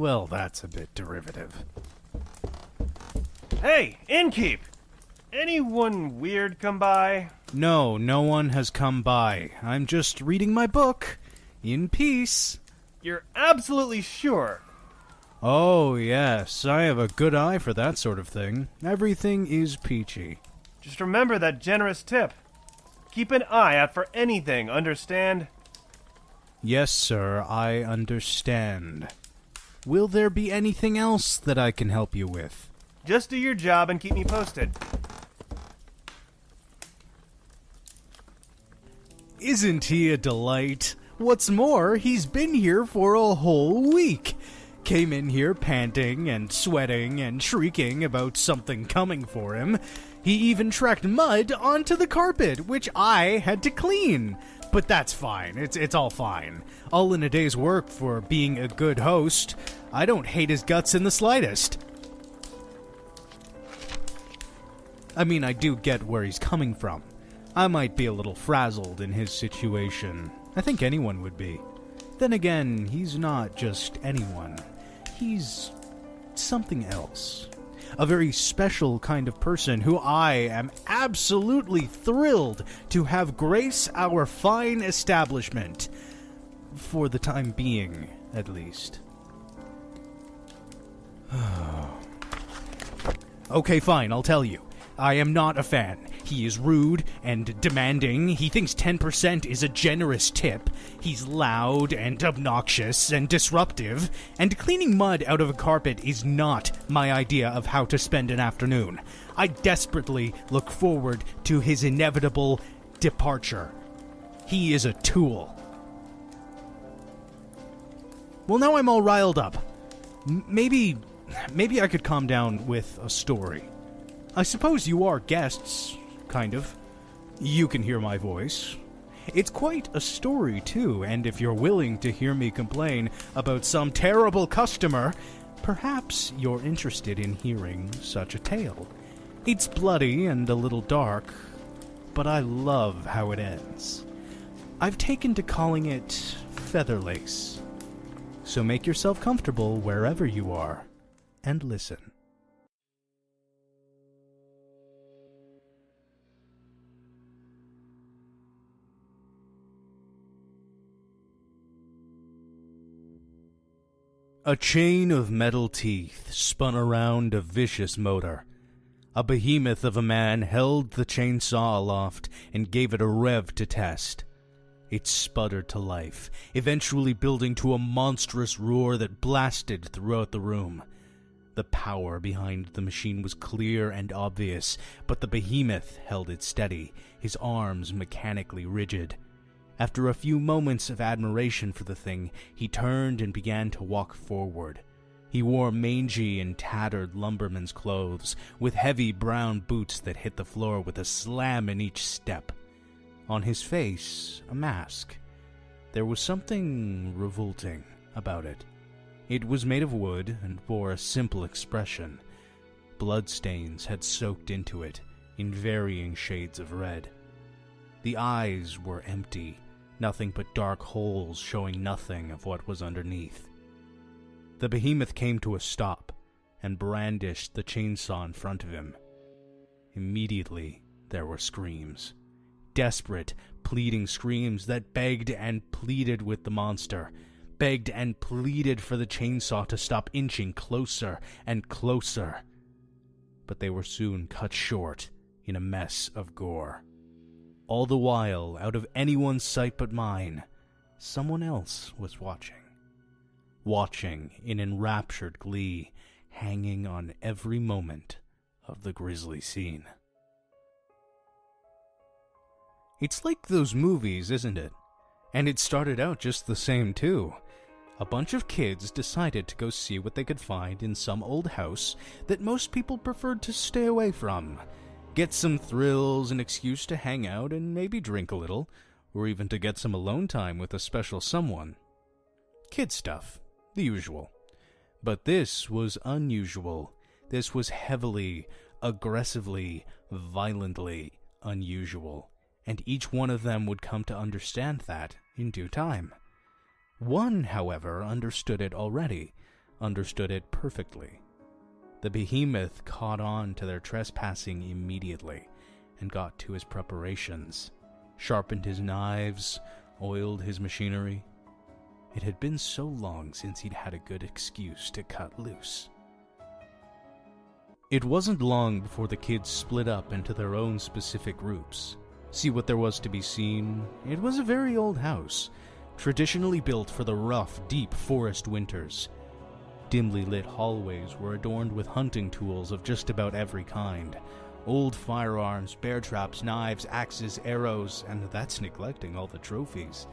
Well, that's a bit derivative. Hey, Innkeep! Anyone weird come by? No, no one has come by. I'm just reading my book. In peace. You're absolutely sure? Oh, yes, I have a good eye for that sort of thing. Everything is peachy. Just remember that generous tip. Keep an eye out for anything, understand? Yes, sir, I understand. Will there be anything else that I can help you with? Just do your job and keep me posted. Isn't he a delight? What's more, he's been here for a whole week. Came in here panting and sweating and shrieking about something coming for him. He even tracked mud onto the carpet, which I had to clean. But that's fine. It's all fine. All in a day's work for being a good host. I don't hate his guts in the slightest. I mean, I do get where he's coming from. I might be a little frazzled in his situation. I think anyone would be. Then again, he's not just anyone. He's something else. A very special kind of person who I am absolutely thrilled to have grace our fine establishment. For the time being, at least. Okay, fine, I'll tell you. I am not a fan. He is rude and demanding. He thinks 10% is a generous tip. He's loud and obnoxious and disruptive. And cleaning mud out of a carpet is not my idea of how to spend an afternoon. I desperately look forward to his inevitable departure. He is a tool. Well, now I'm all riled up. Maybe I could calm down with a story. I suppose you are guests, kind of. You can hear my voice. It's quite a story, too, and if you're willing to hear me complain about some terrible customer, perhaps you're interested in hearing such a tale. It's bloody and a little dark, but I love how it ends. I've taken to calling it Featherlace. So make yourself comfortable wherever you are, and listen. A chain of metal teeth spun around a vicious motor. A behemoth of a man held the chainsaw aloft and gave it a rev to test. It sputtered to life, eventually building to a monstrous roar that blasted throughout the room. The power behind the machine was clear and obvious, but the behemoth held it steady, his arms mechanically rigid. After a few moments of admiration for the thing, he turned and began to walk forward. He wore mangy and tattered lumberman's clothes, with heavy brown boots that hit the floor with a slam in each step. On his face, a mask. There was something revolting about it. It was made of wood and bore a simple expression. Bloodstains had soaked into it, in varying shades of red. The eyes were empty, nothing but dark holes showing nothing of what was underneath. The behemoth came to a stop and brandished the chainsaw in front of him. Immediately, there were screams. Desperate, pleading screams that begged and pleaded with the monster, begged and pleaded for the chainsaw to stop inching closer and closer. But they were soon cut short in a mess of gore. All the while, out of anyone's sight but mine, someone else was watching. Watching in enraptured glee, hanging on every moment of the grisly scene. It's like those movies, isn't it? And it started out just the same, too. A bunch of kids decided to go see what they could find in some old house that most people preferred to stay away from. Get some thrills, an excuse to hang out and maybe drink a little, or even to get some alone time with a special someone. Kid stuff, the usual. But this was unusual. This was heavily, aggressively, violently unusual. And each one of them would come to understand that in due time. One, however, understood it already. understood it perfectly. The behemoth caught on to their trespassing immediately and got to his preparations, sharpened his knives, oiled his machinery. It had been so long since he'd had a good excuse to cut loose. It wasn't long before the kids split up into their own specific groups. See what there was to be seen. It was a very old house, traditionally built for the rough, deep forest winters. Dimly lit hallways were adorned with hunting tools of just about every kind. Old firearms, bear traps, knives, axes, arrows, and that's neglecting all the trophies.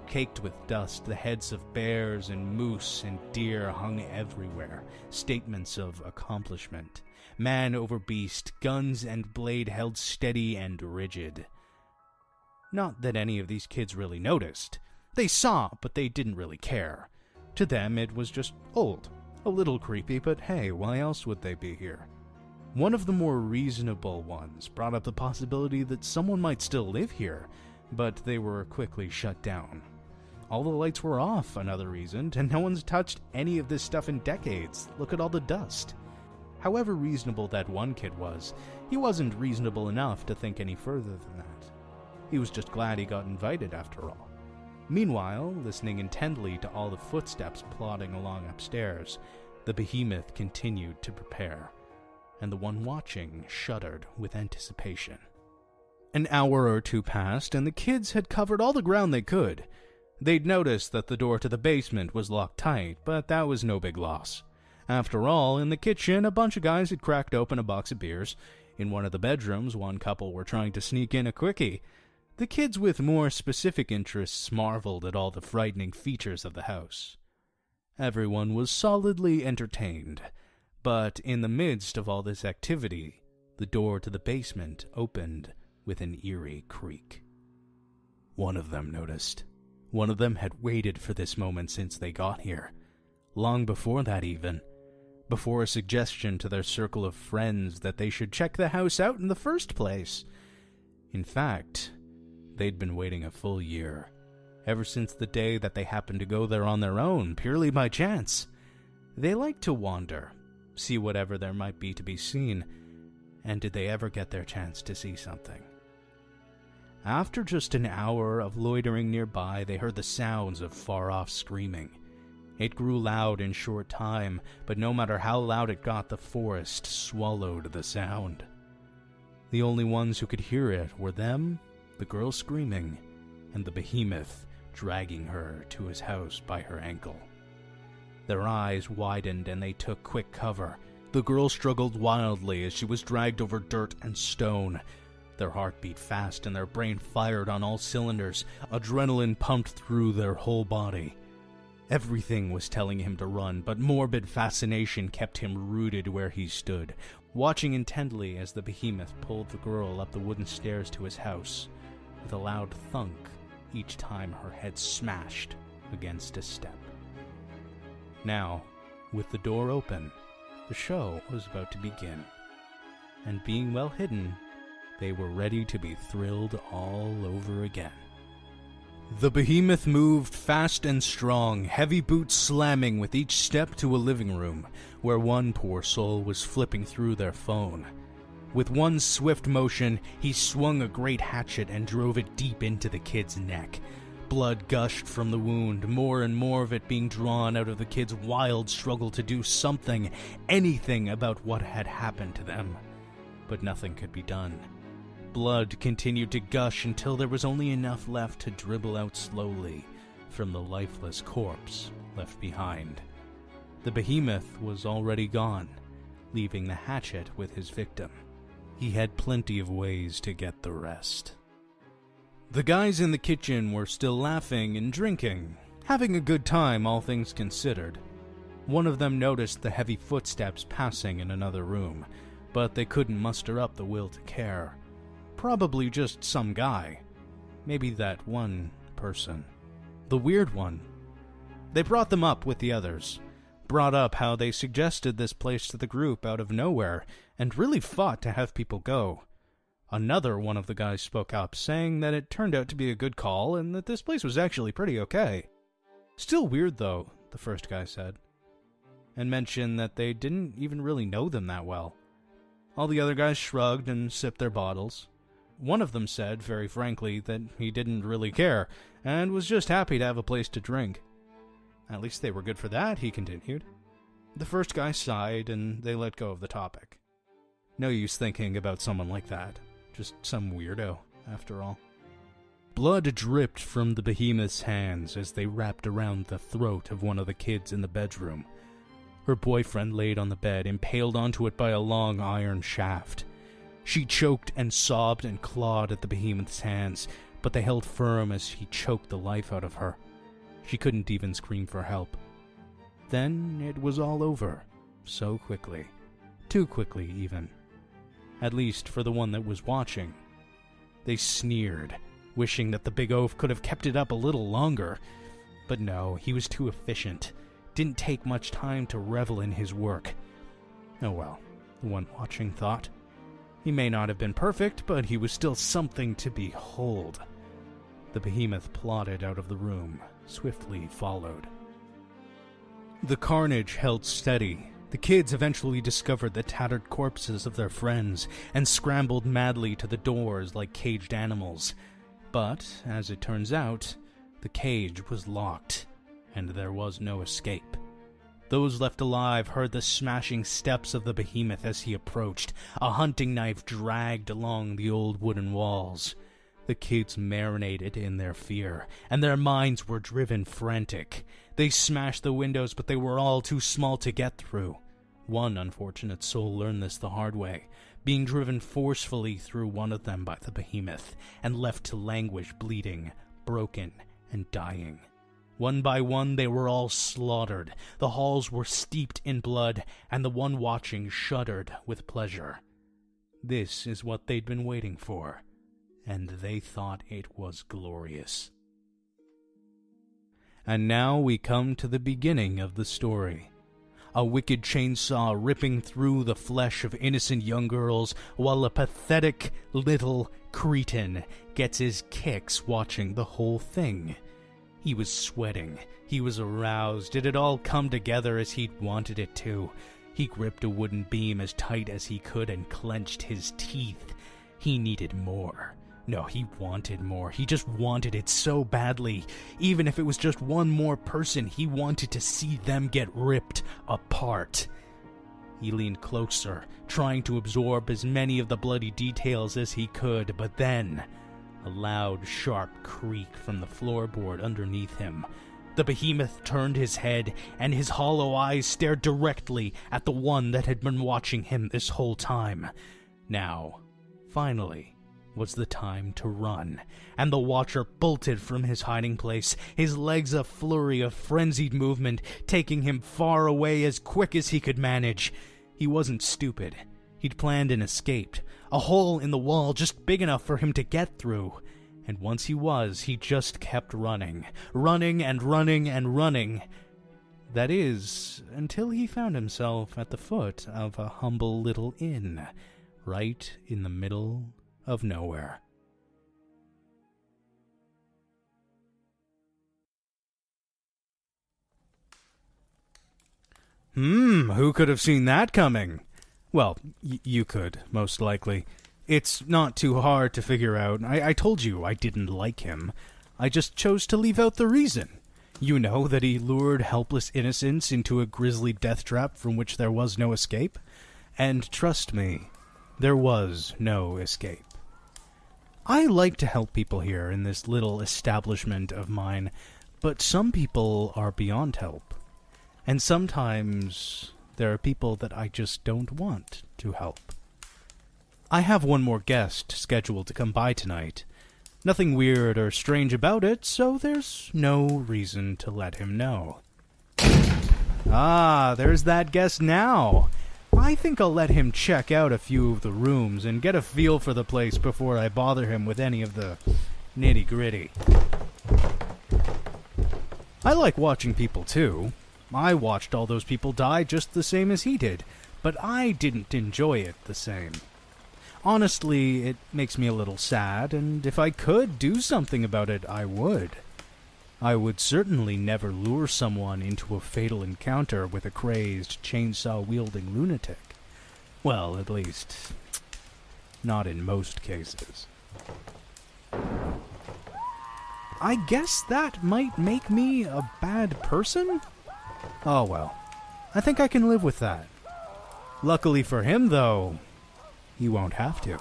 Caked with dust, the heads of bears and moose and deer hung everywhere, statements of accomplishment. Man over beast, guns and blade held steady and rigid. Not that any of these kids really noticed. They saw, but they didn't really care. To them, it was just old. A little creepy, but hey, why else would they be here? One of the more reasonable ones brought up the possibility that someone might still live here, but they were quickly shut down. All the lights were off, another reason, and no one's touched any of this stuff in decades. Look at all the dust. However reasonable that one kid was, he wasn't reasonable enough to think any further than that. He was just glad he got invited after all. Meanwhile, listening intently to all the footsteps plodding along upstairs, the behemoth continued to prepare, and the one watching shuddered with anticipation. An hour or two passed, and the kids had covered all the ground they could. They'd noticed that the door to the basement was locked tight, but that was no big loss. After all, in the kitchen, a bunch of guys had cracked open a box of beers. In one of the bedrooms, one couple were trying to sneak in a quickie. The kids with more specific interests marveled at all the frightening features of the house. Everyone was solidly entertained, but in the midst of all this activity, the door to the basement opened with an eerie creak. One of them noticed. One of them had waited for this moment since they got here. Long before that even. Before a suggestion to their circle of friends that they should check the house out in the first place. In fact, they'd been waiting a full year. Ever since the day that they happened to go there on their own, purely by chance. They liked to wander, see whatever there might be to be seen, and did they ever get their chance to see something? After just an hour of loitering nearby, they heard the sounds of far-off screaming. It grew loud in short time, but no matter how loud it got, the forest swallowed the sound. The only ones who could hear it were them, the girl screaming, and the behemoth dragging her to his house by her ankle. Their eyes widened and they took quick cover. The girl struggled wildly as she was dragged over dirt and stone. Their heart beat fast and their brain fired on all cylinders. Adrenaline pumped through their whole body. Everything was telling him to run, but morbid fascination kept him rooted where he stood, watching intently as the behemoth pulled the girl up the wooden stairs to his house, with a loud thunk each time her head smashed against a step. Now, with the door open, the show was about to begin, and being well hidden, they were ready to be thrilled all over again. The behemoth moved fast and strong, heavy boots slamming with each step to a living room, where one poor soul was flipping through their phone. With one swift motion, he swung a great hatchet and drove it deep into the kid's neck. Blood gushed from the wound, more and more of it being drawn out of the kid's wild struggle to do something, anything about what had happened to them. But nothing could be done. Blood continued to gush until there was only enough left to dribble out slowly from the lifeless corpse left behind. The behemoth was already gone, leaving the hatchet with his victim. He had plenty of ways to get the rest. The guys in the kitchen were still laughing and drinking, having a good time, all things considered. One of them noticed the heavy footsteps passing in another room, but they couldn't muster up the will to care. Probably just some guy. Maybe that one person. The weird one. They brought them up with the others. Brought up how they suggested this place to the group out of nowhere, and really fought to have people go. Another one of the guys spoke up, saying that it turned out to be a good call, and that this place was actually pretty okay. Still weird, though, the first guy said. and mentioned that they didn't even really know them that well. All the other guys shrugged and sipped their bottles. One of them said, very frankly, that he didn't really care, and was just happy to have a place to drink. At least they were good for that, he continued. The first guy sighed, and they let go of the topic. No use thinking about someone like that. Just some weirdo, after all. Blood dripped from the behemoth's hands as they wrapped around the throat of one of the kids in the bedroom. Her boyfriend laid on the bed, impaled onto it by a long iron shaft. She choked and sobbed and clawed at the behemoth's hands, but they held firm as he choked the life out of her. She couldn't even scream for help. Then it was all over, so quickly. Too quickly, even. At least for the one that was watching. They sneered, wishing that the big oaf could have kept it up a little longer. But no, he was too efficient. Didn't take much time to revel in his work. Oh well, the one watching thought. He may not have been perfect, but he was still something to behold. The behemoth plodded out of the room, swiftly followed. The carnage held steady. The kids eventually discovered the tattered corpses of their friends and scrambled madly to the doors like caged animals. But, as it turns out, the cage was locked, and there was no escape. Those left alive heard the smashing steps of the behemoth as he approached, a hunting knife dragged along the old wooden walls. The kids marinated in their fear, and their minds were driven frantic. They smashed the windows, but they were all too small to get through. One unfortunate soul learned this the hard way, being driven forcefully through one of them by the behemoth, and left to languish bleeding, broken, and dying. One by one they were all slaughtered, the halls were steeped in blood, and the one watching shuddered with pleasure. This is what they'd been waiting for, and they thought it was glorious. And now we come to the beginning of the story. A wicked chainsaw ripping through the flesh of innocent young girls, while a pathetic little cretin gets his kicks watching the whole thing. He was sweating. He was aroused. It had all come together as he'd wanted it to. He gripped a wooden beam as tight as he could and clenched his teeth. He needed more. No, he wanted more. He just wanted it so badly. Even if it was just one more person, he wanted to see them get ripped apart. He leaned closer, trying to absorb as many of the bloody details as he could, but then a loud, sharp creak from the floorboard underneath him. The behemoth turned his head, and his hollow eyes stared directly at the one that had been watching him this whole time. Now, finally, was the time to run, and the watcher bolted from his hiding place, his legs a flurry of frenzied movement, taking him far away as quick as he could manage. He wasn't stupid. He'd planned an escape, a hole in the wall just big enough for him to get through. And once he just kept running, running and running and running. That is, until he found himself at the foot of a humble little inn, right in the middle of nowhere. Who could have seen that coming? Well, you could, most likely. It's not too hard to figure out. I told you I didn't like him. I just chose to leave out the reason. You know that he lured helpless innocents into a grisly death trap from which there was no escape? And trust me, there was no escape. I like to help people here in this little establishment of mine, but some people are beyond help. And sometimes there are people that I just don't want to help. I have one more guest scheduled to come by tonight. Nothing weird or strange about it, so there's no reason to let him know. Ah, there's that guest now. I think I'll let him check out a few of the rooms and get a feel for the place before I bother him with any of the nitty-gritty. I like watching people too. I watched all those people die just the same as he did, but I didn't enjoy it the same. Honestly, it makes me a little sad, and if I could do something about it, I would. I would certainly never lure someone into a fatal encounter with a crazed, chainsaw-wielding lunatic. Well, at least, not in most cases. I guess that might make me a bad person? Oh well, I think I can live with that. Luckily for him, though, he won't have to.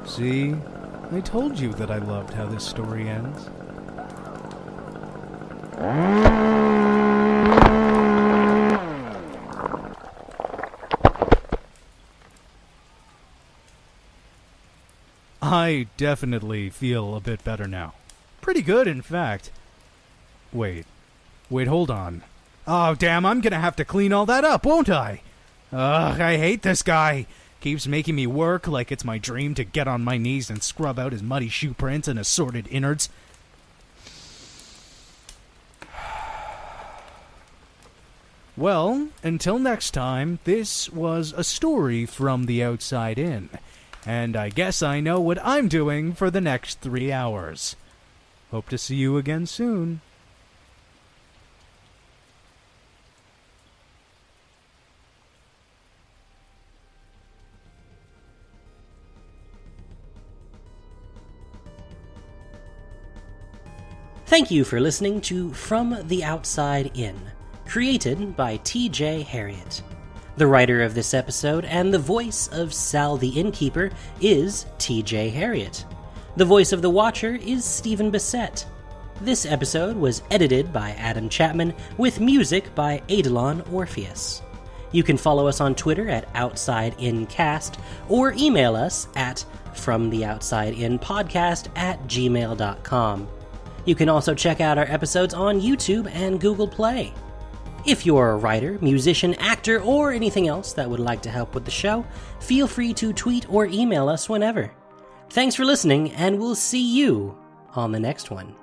See? I told you that I loved how this story ends. I definitely feel a bit better now. Pretty good, in fact. Wait, hold on. Oh, damn, I'm gonna have to clean all that up, won't I? Ugh, I hate this guy. Keeps making me work like it's my dream to get on my knees and scrub out his muddy shoe prints and assorted innards. Well, until next time, this was a story from the outside in, and I guess I know what I'm doing for the next 3 hours. Hope to see you again soon. Thank you for listening to From the Outside In, created by T.J. HERRIOT. The writer of this episode and the voice of Sal the Innkeeper is T.J. HERRIOT. The voice of the Watcher is Stephen Bessette. This episode was edited by Adam Chapman with music by Eidolon Orpheus. You can follow us on Twitter at OutsideInCast or email us at FromTheOutsideInPodcast@gmail.com. You can also check out our episodes on YouTube and Google Play. If you're a writer, musician, actor, or anything else that would like to help with the show, feel free to tweet or email us whenever. Thanks for listening, and we'll see you on the next one.